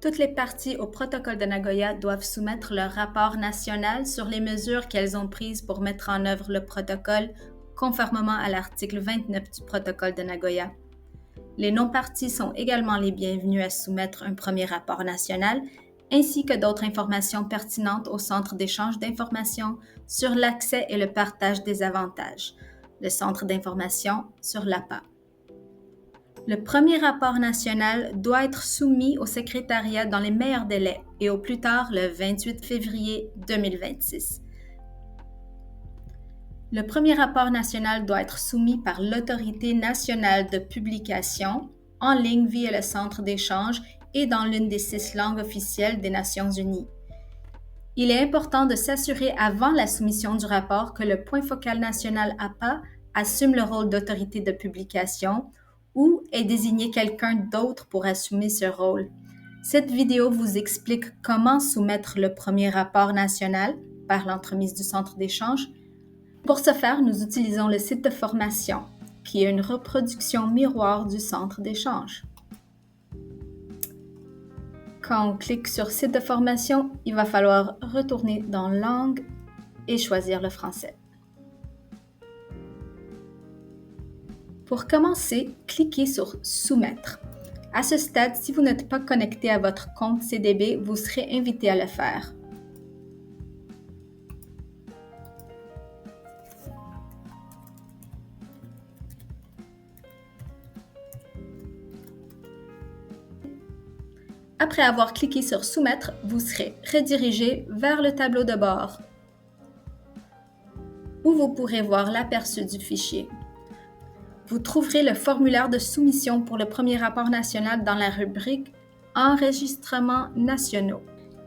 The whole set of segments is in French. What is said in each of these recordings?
Toutes les parties au protocole de Nagoya doivent soumettre leur rapport national sur les mesures qu'elles ont prises pour mettre en œuvre le protocole, conformément à l'article 29 du protocole de Nagoya. Les non-parties sont également les bienvenus à soumettre un premier rapport national, ainsi que d'autres informations pertinentes au Centre d'échange d'informations sur l'accès et le partage des avantages, le Centre d'information sur l'APA. Le premier rapport national doit être soumis au secrétariat dans les meilleurs délais et au plus tard le 28 février 2026. Le premier rapport national doit être soumis par l'Autorité nationale de publication en ligne via le centre d'échange et dans l'une des 6 langues officielles des Nations unies. Il est important de s'assurer avant la soumission du rapport que le point focal national APA assume le rôle d'autorité de publication ou ait désigné quelqu'un d'autre pour assumer ce rôle. Cette vidéo vous explique comment soumettre le premier rapport national par l'entremise du centre d'échange. Pour ce faire, nous utilisons le site de formation, qui est une reproduction miroir du centre d'échange. Quand on clique sur site de formation, il va falloir retourner dans langue et choisir le français. Pour commencer, cliquez sur soumettre. À ce stade, si vous n'êtes pas connecté à votre compte CDB, vous serez invité à le faire. Après avoir cliqué sur soumettre, vous serez redirigé vers le tableau de bord où vous pourrez voir l'aperçu du fichier. Vous trouverez le formulaire de soumission pour le premier rapport national dans la rubrique « Enregistrements nationaux ».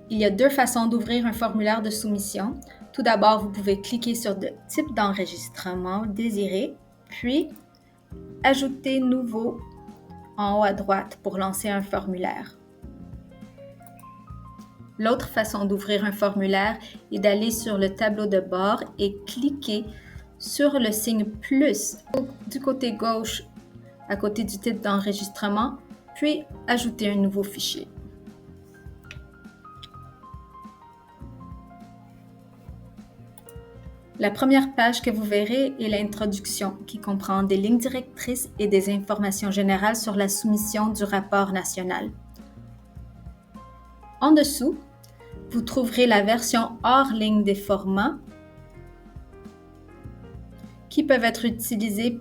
Il y a 2 façons d'ouvrir un formulaire de soumission. Tout d'abord, vous pouvez cliquer sur le type d'enregistrement désiré, puis « Ajouter nouveau » en haut à droite pour lancer un formulaire. L'autre façon d'ouvrir un formulaire est d'aller sur le tableau de bord et cliquer sur le signe plus du côté gauche à côté du titre d'enregistrement, puis ajouter un nouveau fichier. La première page que vous verrez est l'introduction qui comprend des lignes directrices et des informations générales sur la soumission du rapport national. En dessous, vous trouverez la version hors ligne des formats qui peuvent être utilisés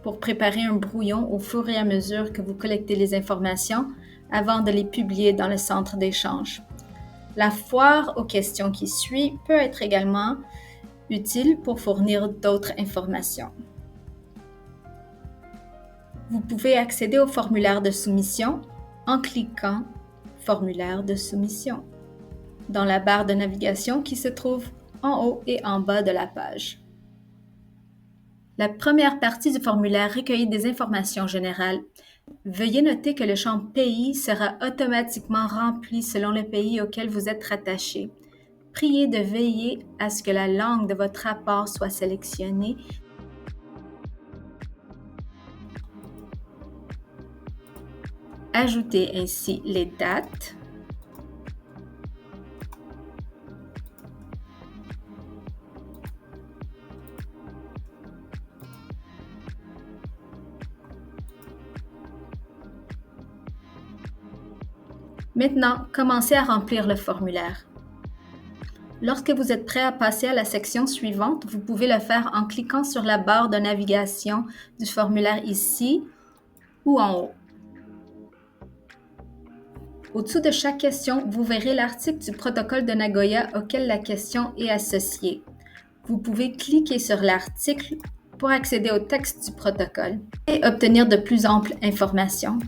pour préparer un brouillon au fur et à mesure que vous collectez les informations avant de les publier dans le centre d'échange. La foire aux questions qui suit peut être également utile pour fournir d'autres informations. Vous pouvez accéder au formulaire de soumission en cliquant « Formulaire de soumission » dans la barre de navigation qui se trouve en haut et en bas de la page. La première partie du formulaire recueille des informations générales. Veuillez noter que le champ pays sera automatiquement rempli selon le pays auquel vous êtes rattaché. Priez de veiller à ce que la langue de votre rapport soit sélectionnée. Ajoutez ainsi les dates. Maintenant, commencez à remplir le formulaire. Lorsque vous êtes prêt à passer à la section suivante, vous pouvez le faire en cliquant sur la barre de navigation du formulaire ici ou en haut. Au-dessous de chaque question, vous verrez l'article du protocole de Nagoya auquel la question est associée. Vous pouvez cliquer sur l'article pour accéder au texte du protocole et obtenir de plus amples informations.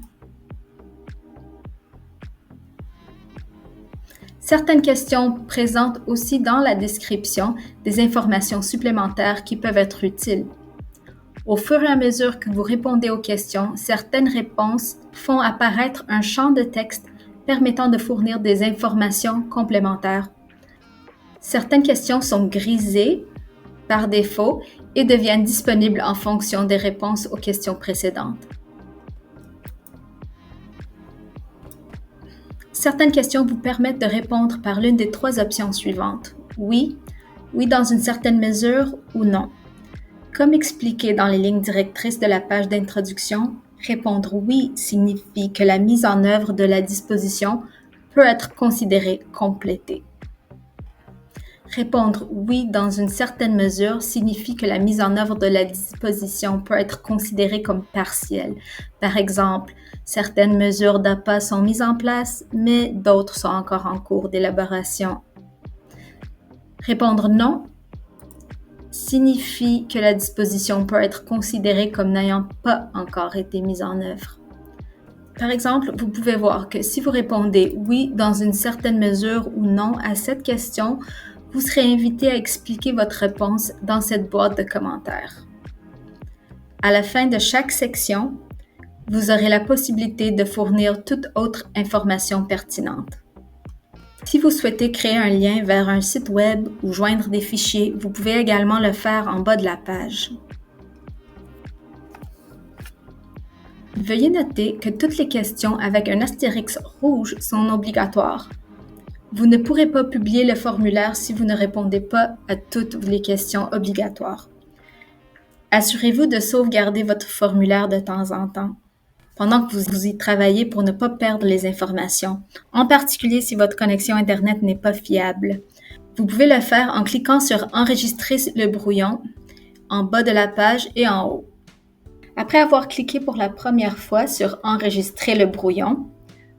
Certaines questions présentent aussi dans la description des informations supplémentaires qui peuvent être utiles. Au fur et à mesure que vous répondez aux questions, certaines réponses font apparaître un champ de texte permettant de fournir des informations complémentaires. Certaines questions sont grisées par défaut et deviennent disponibles en fonction des réponses aux questions précédentes. Certaines questions vous permettent de répondre par l'une des 3 options suivantes. Oui, oui dans une certaine mesure ou non. Comme expliqué dans les lignes directrices de la page d'introduction, répondre oui signifie que la mise en œuvre de la disposition peut être considérée complétée. Répondre oui dans une certaine mesure signifie que la mise en œuvre de la disposition peut être considérée comme partielle. Par exemple, certaines mesures d'APA sont mises en place, mais d'autres sont encore en cours d'élaboration. Répondre non signifie que la disposition peut être considérée comme n'ayant pas encore été mise en œuvre. Par exemple, vous pouvez voir que si vous répondez oui dans une certaine mesure ou non à cette question, vous serez invité à expliquer votre réponse dans cette boîte de commentaires. À la fin de chaque section, vous aurez la possibilité de fournir toute autre information pertinente. Si vous souhaitez créer un lien vers un site web ou joindre des fichiers, vous pouvez également le faire en bas de la page. Veuillez noter que toutes les questions avec un astérix rouge sont obligatoires. Vous ne pourrez pas publier le formulaire si vous ne répondez pas à toutes les questions obligatoires. Assurez-vous de sauvegarder votre formulaire de temps en temps, pendant que vous y travaillez pour ne pas perdre les informations, en particulier si votre connexion Internet n'est pas fiable. Vous pouvez le faire en cliquant sur « Enregistrer le brouillon » en bas de la page et en haut. Après avoir cliqué pour la première fois sur « Enregistrer le brouillon »,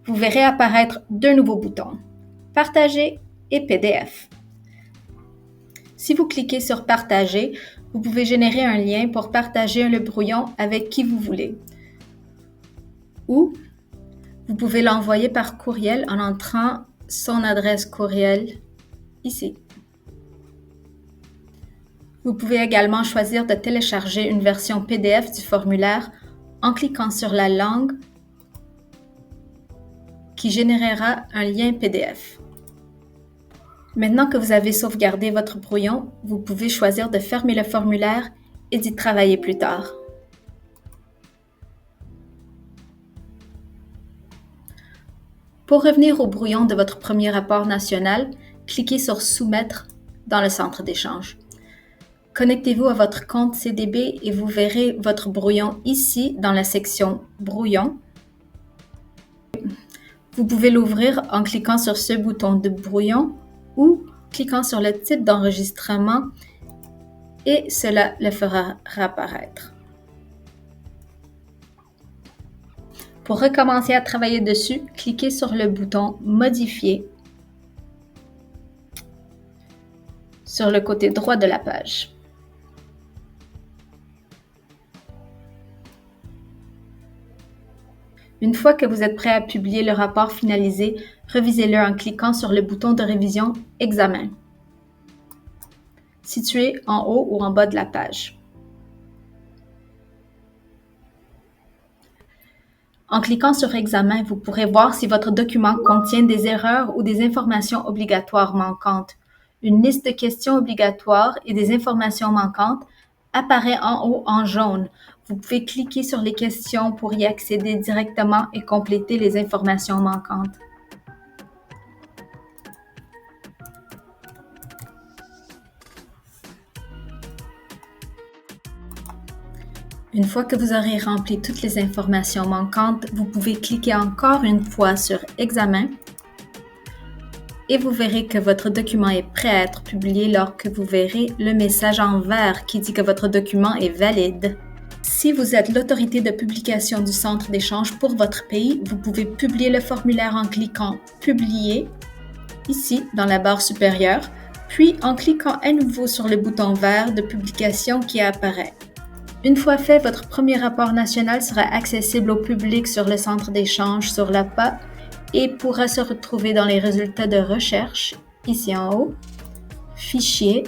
vous verrez apparaître 2 nouveaux boutons, « Partager » et « PDF ». Si vous cliquez sur « Partager », vous pouvez générer un lien pour partager le brouillon avec qui vous voulez. Ou vous pouvez l'envoyer par courriel en entrant son adresse courriel ici. Vous pouvez également choisir de télécharger une version PDF du formulaire en cliquant sur la langue qui générera un lien PDF. Maintenant que vous avez sauvegardé votre brouillon, vous pouvez choisir de fermer le formulaire et d'y travailler plus tard. Pour revenir au brouillon de votre premier rapport national, cliquez sur « Soumettre » dans le centre d'échange. Connectez-vous à votre compte CDB et vous verrez votre brouillon ici dans la section « Brouillon ». Vous pouvez l'ouvrir en cliquant sur ce bouton de brouillon ou cliquant sur le type d'enregistrement et cela le fera réapparaître. Pour recommencer à travailler dessus, cliquez sur le bouton « Modifier » sur le côté droit de la page. Une fois que vous êtes prêt à publier le rapport finalisé, revisez-le en cliquant sur le bouton de révision « Examen » situé en haut ou en bas de la page. En cliquant sur « Examen », vous pourrez voir si votre document contient des erreurs ou des informations obligatoires manquantes. Une liste de questions obligatoires et des informations manquantes apparaît en haut en jaune. Vous pouvez cliquer sur les questions pour y accéder directement et compléter les informations manquantes. Une fois que vous aurez rempli toutes les informations manquantes, vous pouvez cliquer encore une fois sur « Examen » et vous verrez que votre document est prêt à être publié lorsque vous verrez le message en vert qui dit que votre document est valide. Si vous êtes l'autorité de publication du centre d'échange pour votre pays, vous pouvez publier le formulaire en cliquant « Publier » ici dans la barre supérieure, puis en cliquant à nouveau sur le bouton vert de publication qui apparaît. Une fois fait, votre premier rapport national sera accessible au public sur le centre d'échange sur l'APA et pourra se retrouver dans les résultats de recherche, ici en haut, Fichier,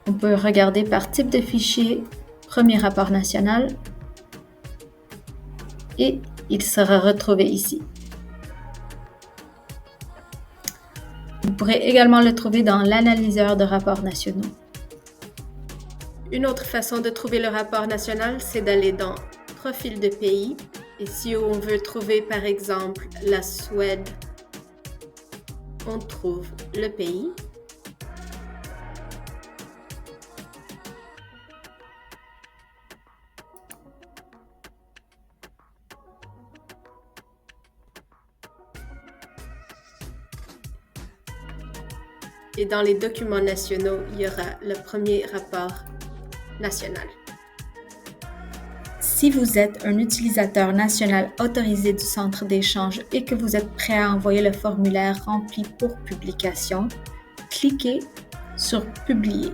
on peut regarder par type de fichier, premier rapport national, et il sera retrouvé ici. Vous pourrez également le trouver dans l'analyseur de rapports nationaux. Une autre façon de trouver le rapport national, c'est d'aller dans « profil de pays. Et si on veut trouver par exemple la Suède, on trouve le pays. Et dans les documents nationaux, il y aura le premier rapport national. Si vous êtes un utilisateur national autorisé du centre d'échange et que vous êtes prêt à envoyer le formulaire rempli pour publication, cliquez sur « Publier »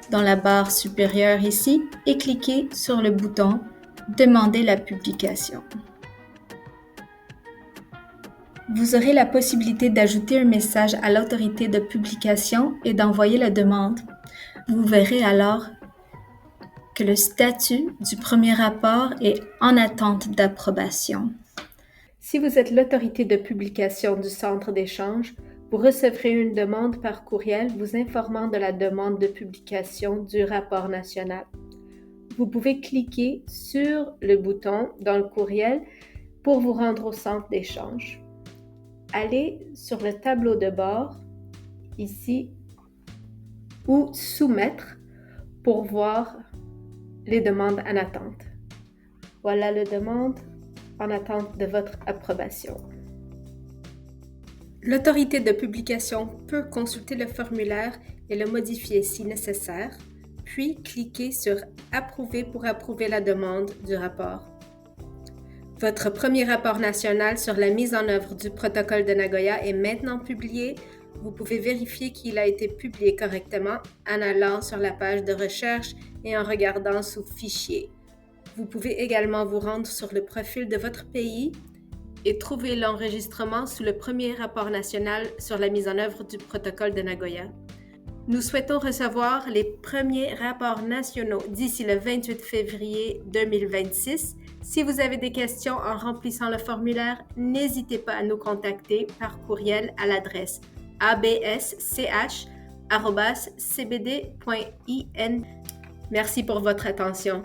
dans la barre supérieure ici et cliquez sur le bouton « Demander la publication ». Vous aurez la possibilité d'ajouter un message à l'autorité de publication et d'envoyer la demande. Vous verrez alors que le statut du premier rapport est en attente d'approbation. Si vous êtes l'autorité de publication du centre d'échange, vous recevrez une demande par courriel vous informant de la demande de publication du rapport national. Vous pouvez cliquer sur le bouton dans le courriel pour vous rendre au centre d'échange. Allez sur le tableau de bord, ici, ou Soumettre pour voir les demandes en attente. Voilà la demande en attente de votre approbation. L'autorité de publication peut consulter le formulaire et le modifier si nécessaire, puis cliquer sur « Approuver » pour approuver la demande du rapport. Votre premier rapport national sur la mise en œuvre du protocole de Nagoya est maintenant publié. Vous pouvez vérifier qu'il a été publié correctement en allant sur la page de recherche et en regardant sous Fichier. Vous pouvez également vous rendre sur le profil de votre pays et trouver l'enregistrement sous le premier rapport national sur la mise en œuvre du protocole de Nagoya. Nous souhaitons recevoir les premiers rapports nationaux d'ici le 28 février 2026. Si vous avez des questions en remplissant le formulaire, n'hésitez pas à nous contacter par courriel à l'adresse absch@cbd.in. Merci pour votre attention.